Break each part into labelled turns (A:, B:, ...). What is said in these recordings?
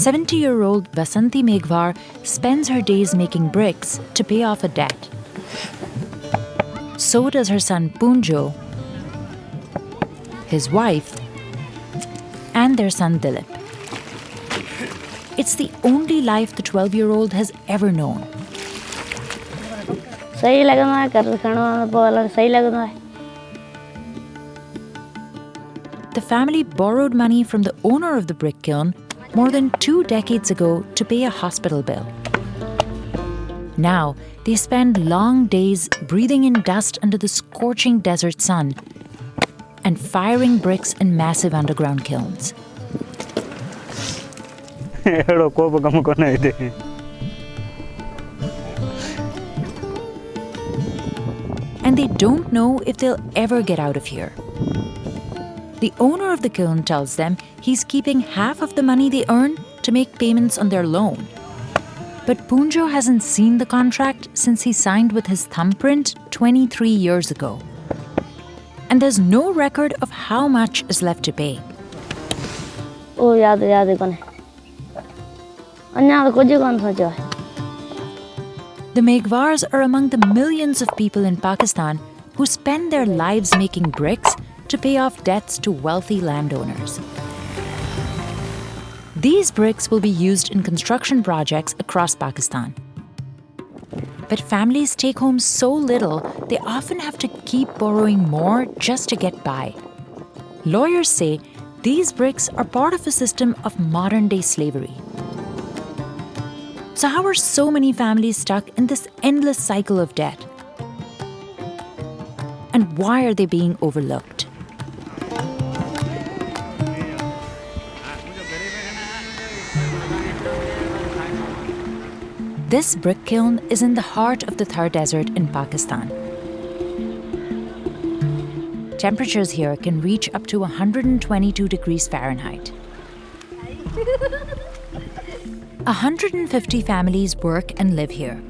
A: 70-year-old Vasanti Meghwar spends her days making bricks to pay off a debt. So does her son Punjo, his wife, and their son Dilip. It's the only life the 12-year-old has ever known. The family borrowed money from the owner of the brick kiln more than 2 decades ago to pay a hospital bill. Now, they spend long days breathing in dust under the scorching desert sun and firing bricks in massive underground kilns. And they don't know if they'll ever get out of here. The owner of the kiln tells them he's keeping half of the money they earn to make payments on their loan. But Punjo hasn't seen the contract since he signed with his thumbprint 23 years ago. And there's no record of how much is left to pay. The Meghwars are among the millions of people in Pakistan who spend their lives making bricks to pay off debts to wealthy landowners. These bricks will be used in construction projects across Pakistan. But families take home so little, they often have to keep borrowing more just to get by. Lawyers say these bricks are part of a system of modern-day slavery. So how are so many families stuck in this endless cycle of debt? And why are they being overlooked? This brick kiln is in the heart of the Thar Desert in Pakistan. Temperatures here can reach up to 122 degrees Fahrenheit. 150 families work and live here.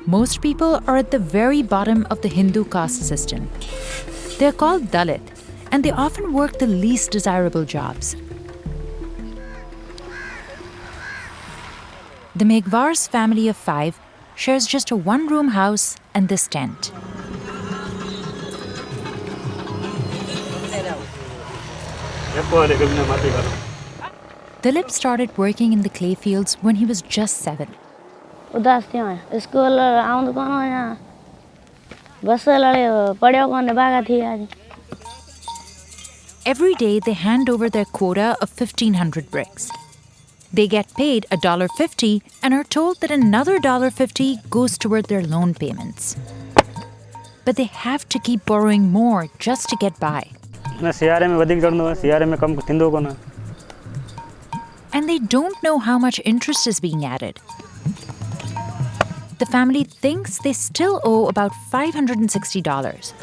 A: Most people are at the very bottom of the Hindu caste system. They're called Dalit, and they often work the least desirable jobs. The Meghwar's family of 5 shares just a one-room house and this tent. Dilip started working in the clay fields when he was just 7. Every day they hand over their quota of 1,500 bricks. They get paid $1.50 and are told that another $1.50 goes toward their loan payments. But they have to keep borrowing more just to get by. And they don't know how much interest is being added. The family thinks they still owe about $560.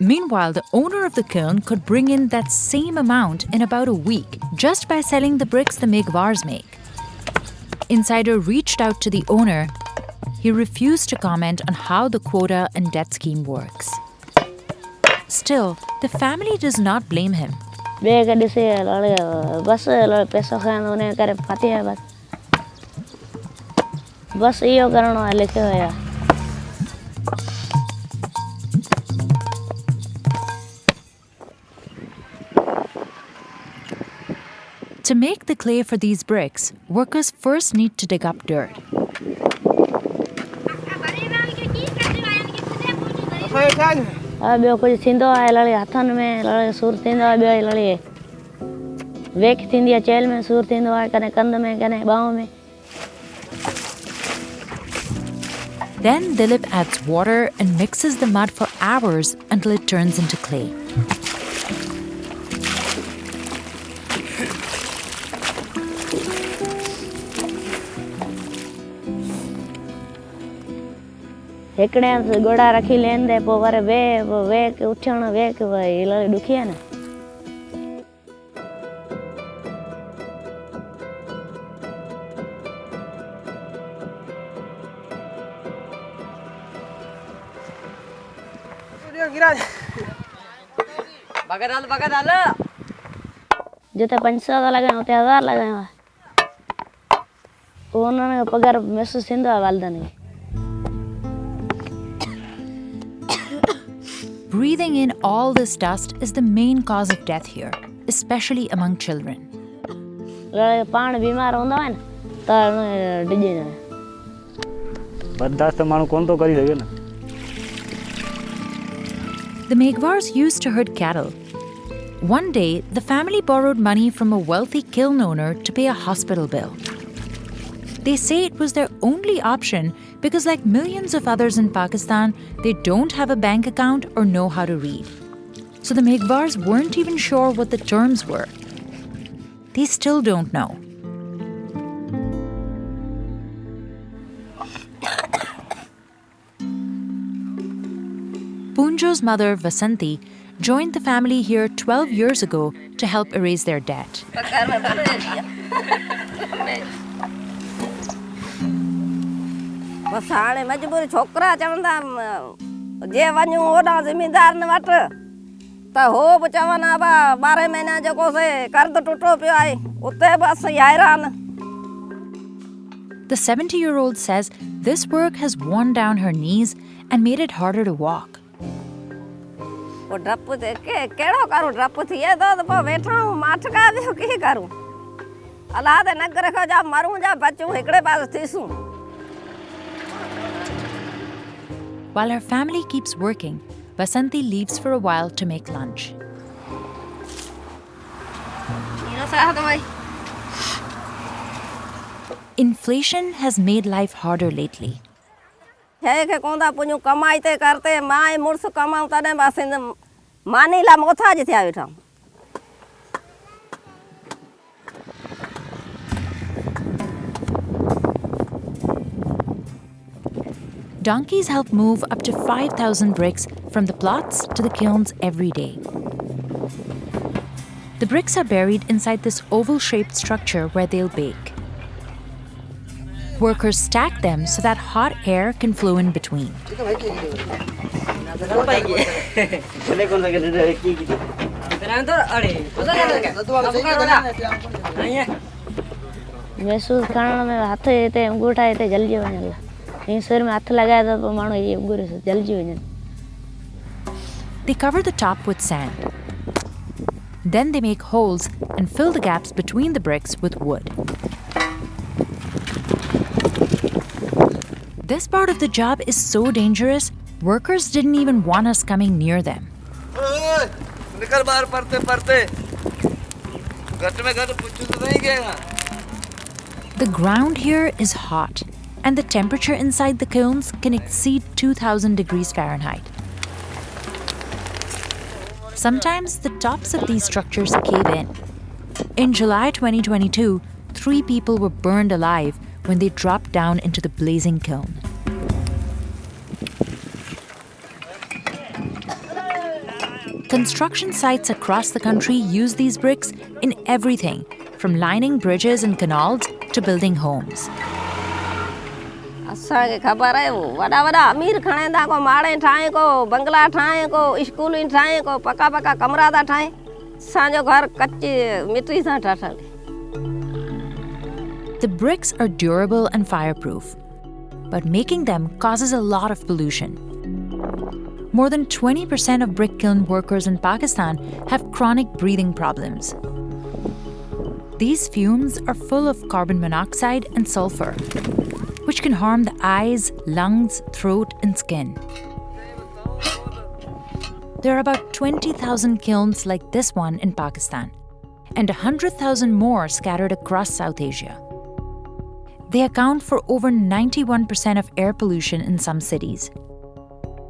A: Meanwhile, the owner of the kiln could bring in that same amount in about a week just by selling the bricks the Meghwars make. Insider reached out to the owner. He refused to comment on how the quota and debt scheme works. Still, the family does not blame him. To make the clay for these bricks, workers first need to dig up dirt. Then Dilip adds water and mixes the mud for hours until it turns into clay.
B: एकड़े गोड़ा रखी लेन दे पो वारे वे के उठण वे के इला दुखिया ना बगा डाल जते 500 लगाए उते 1000 लगाए उन्होंने पगार महसूस थींदो आहे वालदनि खे।
A: Breathing in all this dust is the main cause of death here, especially among children.
B: पाण बीमार हूंदा आहिनि त डिॼे न
C: बर्दाश्त त माण्हू कोन थो करे सघे न।
A: The Meghwars used to herd cattle. One day, the family borrowed money from a wealthy kiln owner to pay a hospital bill. They say it was their only option because, like millions of others in Pakistan, they don't have a bank account or know how to read. So the Meghwars weren't even sure what the terms were. They still don't know. Punjo's mother, Vasanti, joined the family here 12 years ago to help erase their debt.
D: बस हाणे मजबूरी छोकिरा चवंदा जे वञूं होॾां ज़मींदार न वटि त हो बि चवनि हा 12 महीना जेको से कर्ज़ टुटो पियो आहे उते बि असीं हैरान।
A: The 70-year-old says this work has worn down her knees and made it harder to walk.
D: वो डपु ते कहिड़ो करूं डपु थिए थो त पोइ वेठा आहियूं माठका ॿियो कीअं करूं अलाह ते न करे जा मरूं जा बचूं हिकिड़े पासे थीसूं।
A: While her family keeps working, Vasanti leaves for a while to make lunch. Inflation has made life harder lately.
D: है के कोंदा पुन्यू कमाईते करते माए मुर्स कमाऊं तने बासिंद मानीला मोथाज थिया वेठा।
A: Donkeys help move up to 5,000 bricks from the plots to the kilns every day. The bricks are buried inside this oval-shaped structure where they'll bake. Workers stack them so that hot air can flow in between.
B: महसूस करण में हथ हिते अंगूठा हिते जलिजी वञनि हीअं सिर में हथ लॻाए त पोइ माण्हू इहे अंगूर जलिजी वञनि।
A: They cover the top with sand. Then they make holes and fill the gaps between the bricks with wood. This part of the job is so dangerous, workers didn't even want us coming near them. The ground here is hot, and the temperature inside the kilns can exceed 2,000 degrees Fahrenheit. Sometimes the tops of these structures cave in. In July 2022, 3 people were burned alive when they dropped down into the blazing kiln. Construction sites across the country use these bricks in everything, from lining bridges and canals to building homes.
D: असांखे ख़बर आहे वॾा वॾा अमीर खणंदा को माड़े ठाहे को बंगला ठाहे को स्कूलूं ठाहे को पका पका कमरा था ठाहे असांजो घर कच्ची मिट्टी सां ठाठल।
A: The bricks are durable and fireproof, but making them causes a lot of pollution. More than 20% of brick kiln workers in Pakistan have chronic breathing problems. These fumes are full of carbon monoxide and sulfur, which can harm the eyes, lungs, throat, and skin. There are about 20,000 kilns like this one in Pakistan, and 100,000 more scattered across South Asia. They account for over 91% of air pollution in some cities.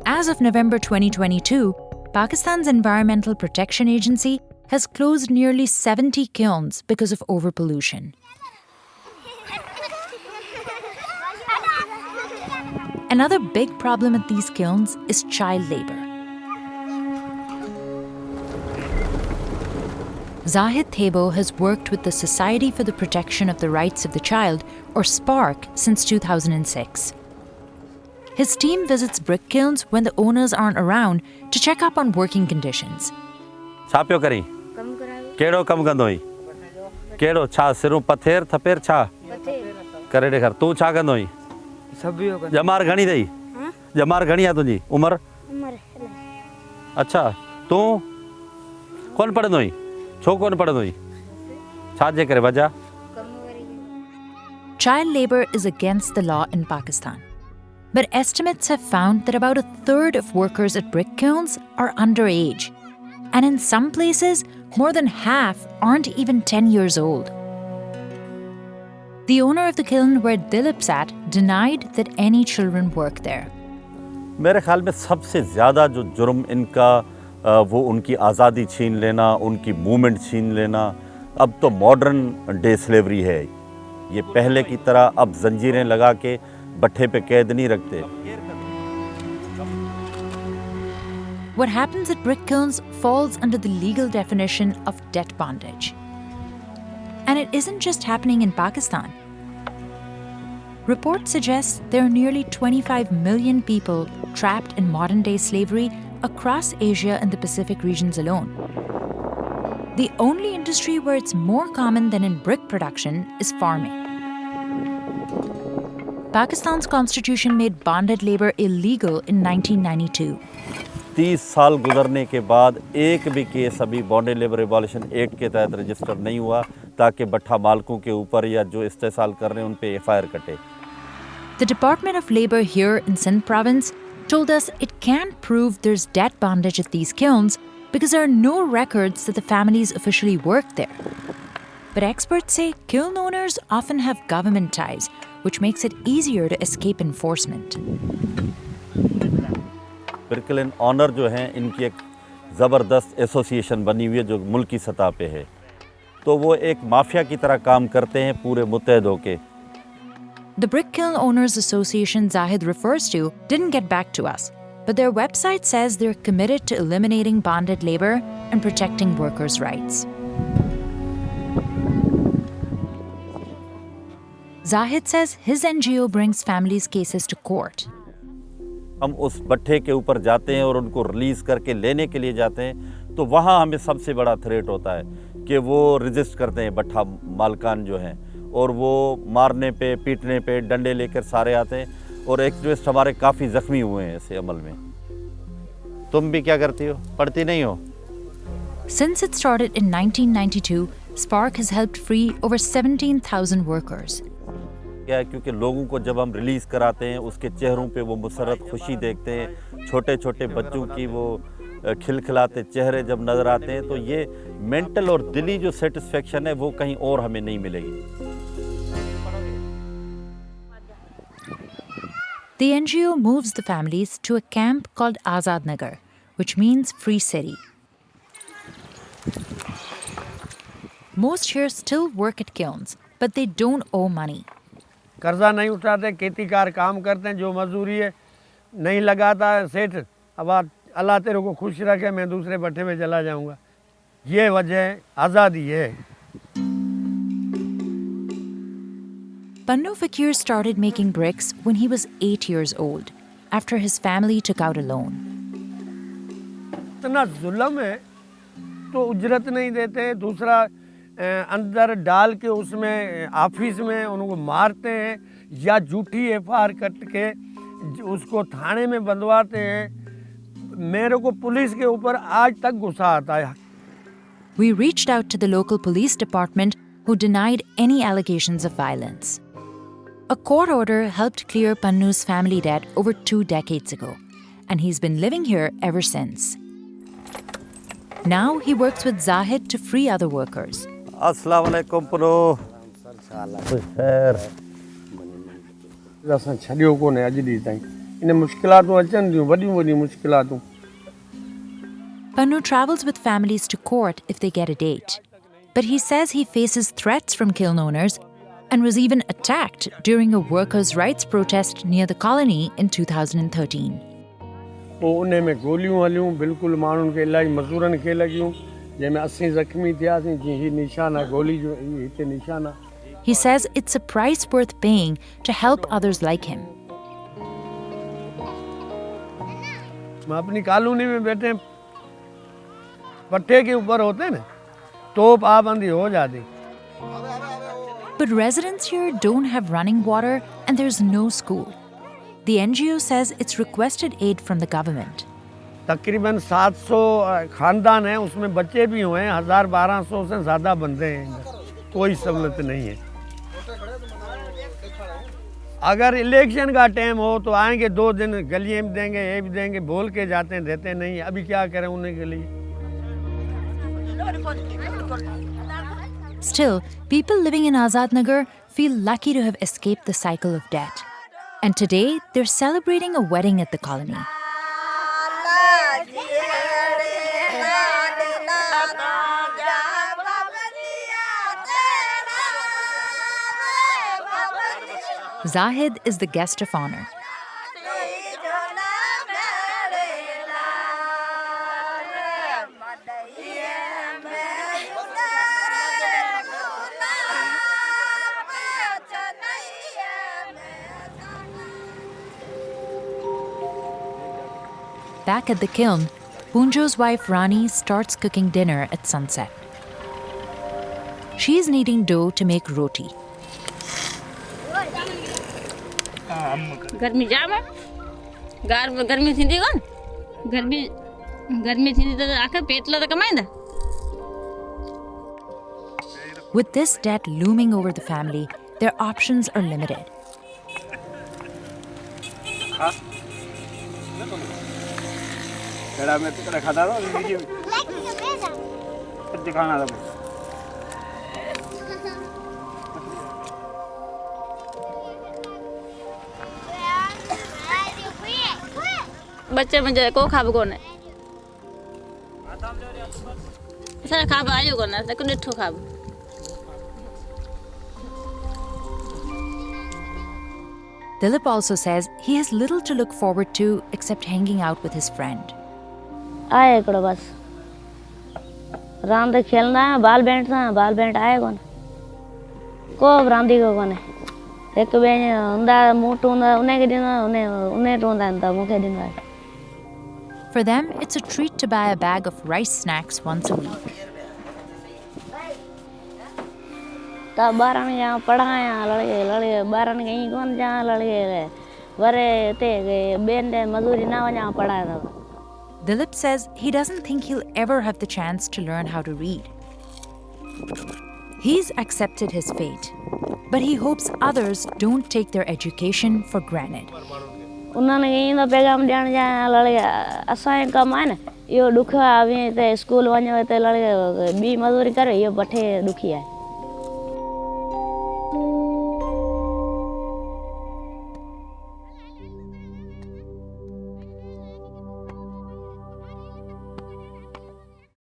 A: As of November 2022, Pakistan's Environmental Protection Agency has closed nearly 70 kilns because of overpollution. Another big problem at these kilns is child labor. Zahid Thebo has worked with the Society for the Protection of the Rights of the Child, or SPARC, since 2006. His team visits brick kilns when the owners aren't around to check up on working conditions.
E: छा पियो करी कहिड़ो कमु कंदो हुई कहिड़ो छा सिरूं पथेर थपेर छा करे ॾेखार तूं छा कंदो आहीं
F: सब भी होगा
E: जमार घणी अथई जमार घणी आहे तुंहिंजी उमिरि अच्छा तूं कोन पढ़ंदो आहीं छो कोन पढ़ंदो आहीं छा जे करे वजह
A: Child labor is against the law in Pakistan. But estimates have found that about a third of workers at brick kilns are underage. And in some places, more than half aren't even 10 years old. The owner of the kiln where Dilip sat denied that any children work there.
E: मेरे ख्याल में सबसे ज़्यादा जो जुर्म इनका वो उनकी आज़ादी छीन लेना उनकी मूवमेंट छीन लेना अब तो मॉडर्न डे स्लेवरी है ये पहले की तरह अब जंजीरें लगा के भट्ठे पे कैद नहीं रखते
A: What happens at brick kilns falls under the legal definition of debt bondage. And it isn't just happening in Pakistan. Reports suggest there are nearly 25 million people trapped in modern-day slavery across Asia and the Pacific regions alone. The only industry where it's more common than in brick production is farming. Pakistan's constitution made bonded labor illegal in 1992.
E: 30 साल गुजरने के बाद एक भी case अभी bonded labour abolition act के तहत register नहीं हुआ ताकि भट्ठा मालकों के ऊपर या जो इस्तेसाल कर रहे हैं उन पे FIR कटे
A: The Department of Labor here in Sindh province told us it can't prove there's debt bondage at these kilns because there are no records that the families officially worked there. But experts say kiln owners often have government ties, which makes it easier to escape enforcement.
E: ब्रिकलिन ऑनर जो हैं इनकी एक ज़बरदस्त association बनी हुई है जो मुल्की सतह पे है तो वो एक माफिया की तरह काम करते हैं पूरे मुत्तहद होके
A: The Brick Kiln Owners Association Zahid refers to didn't get back to us, but their website says they're committed to eliminating bonded labor and protecting workers' rights. Zahid says his NGO brings families' cases to court.
E: हम उस भट्ठे के ऊपर जाते हैं और उनको release करके लेने के लिए जाते हैं तो वहाँ हमें सबसे बड़ा थ्रेट होता है कि वो रजिस्ट करते हैं भट्ठा मालकान जो हैं और वो मारने पे पीटने पे डंडे लेकर सारे आते हैं और एक्टिविस्ट हमारे काफ़ी ज़ख्मी हुए हैं इस अमल में तुम भी क्या करती हो पढ़ती नहीं हो
A: Since it started in 1992, Spark has helped free over 17,000 workers.
E: क्या है क्योंकि लोगों को जब हम रिलीज़ कराते हैं उसके चेहरों पे वो मुसर्रत खुशी देखते हैं छोटे छोटे बच्चों की वो खिलखिलाते चेहरे जब नज़र आते हैं तो ये मेंटल और दिली जो सेटिस्फेक्शन है वो कहीं और हमें नहीं मिलेगी
A: The NGO moves the families to a camp called Azad Nagar, which means free city. Most here still work at kilns, but they don't owe money.
F: कर्जा नहीं उठाते खेतीकार काम करते हैं जो मजदूरी है नहीं लगाता है सेठ अब अल्लाह तेरे को खुश रखे मैं दूसरे भट्ठे में चला जाऊंगा ये वजह आज़ादी है
A: Pannu Fakir started making bricks when he was 8 years old, after his family took out a loan.
F: इतना जुल्म है तो उजरत नहीं देते दूसरा अंदर डाल के उसमें ऑफिस में उनको मारते हैं या झूठी FIR कट के उसको थाने में बंधवाते हैं मेरे को पुलिस के ऊपर आज तक गुस्सा आता है
A: We reached out to the local police department who denied any allegations of violence. A court order helped clear Pannu's family debt over 2 decades ago, and he's been living here ever since. Now he works with Zahid to free other workers.
E: अस्सलाम वालेकुम पुनो खैर
F: असां छॾियो कोन्हे अॼु ॾींहुं ताईं इन मुश्किलातूं अचनि थियूं वॾियूं वॾियूं मुश्किलातूं
A: Pannu travels with families to court if they get a date. But he says he faces threats from kiln owners and was even attacked during a workers' rights protest near the colony in 2013.
F: पोइ उन में गोलियूं हलियूं बिल्कुलु माण्हुनि खे इलाही मज़दूरनि खे लॻियूं जंहिंमें 80 ज़ख़्मी थियासीं जीअं हीउ निशान आहे गोली जो हिते निशान आहे
A: He says it's a price worth paying to help others like him.
F: मैं अपनी कॉलोनी में बैठे पट्टे के ऊपर होते ना तोप आबंदी हो जाती
A: But residents here don't have running water and there's no school. The NGO says it's requested aid from the government.
F: तकरीबन 700 खानदान हैं, उसमें बच्चे भी हुए हैं, 1200 से ज़्यादा बंदे हैं इधर। कोई सहूलत नहीं है। अगर इलेक्शन का टाइम हो तो आएंगे, 2 दिन गलियाँ भी देंगे, ये भी देंगे, बोल के जाते हैं, देते नहीं। अभी क्या करें उन्हीं के लिए।
A: Still, people living in Azad Nagar feel lucky to have escaped the cycle of debt. And today, they're celebrating a wedding at the colony. Zahid is the guest of honor. Back at the kiln, Punjo's wife Rani starts cooking dinner at sunset. She's kneading dough to make roti.
G: गर्मी जाम है गर्मी थींदी कोन गर्मी थींदी त आखिर पेटला त कमाईंदा.
A: With this debt looming over the family, their options are limited.
G: बच्चे मुझे को खाब कोने सर खाब आयो कोने लेकिन निठो खाब.
A: Dilip also says he has little to look forward to except hanging out with his friend.
B: आए हिकिड़ो बस रांदि खेलंदा आहियूं बाल बेंट आहे कोन को बि रांदीको कोन्हे हिकु ॿिए हूंदा मूट हूंदा उनखे ॾींदो उन टूंदा आहिनि त मूंखे ॾींदो आहे.
A: For them, it's a treat to buy a bag of rice snacks once a week.
B: त ॿारनि खे पढ़ायां लड़के ॿारनि खे ईअं कोन चवां लड़के वरे हिते ॿियनि ॾे मज़ूरी न वञा पढ़ाए अथव.
A: Dilip says he doesn't think he'll ever have the chance to learn how to read. He's accepted his fate, but he hopes others don't take their education for granted.
B: उन्हनि खे ईंदो पैगाम ॾियणु चाहियां लड़के असांजो कमु आहे न इहो ॾुखियो आहे हिते स्कूल वञो हिते लड़के ॿी मज़ूरी करे इहो पठे ॾुखी आहे.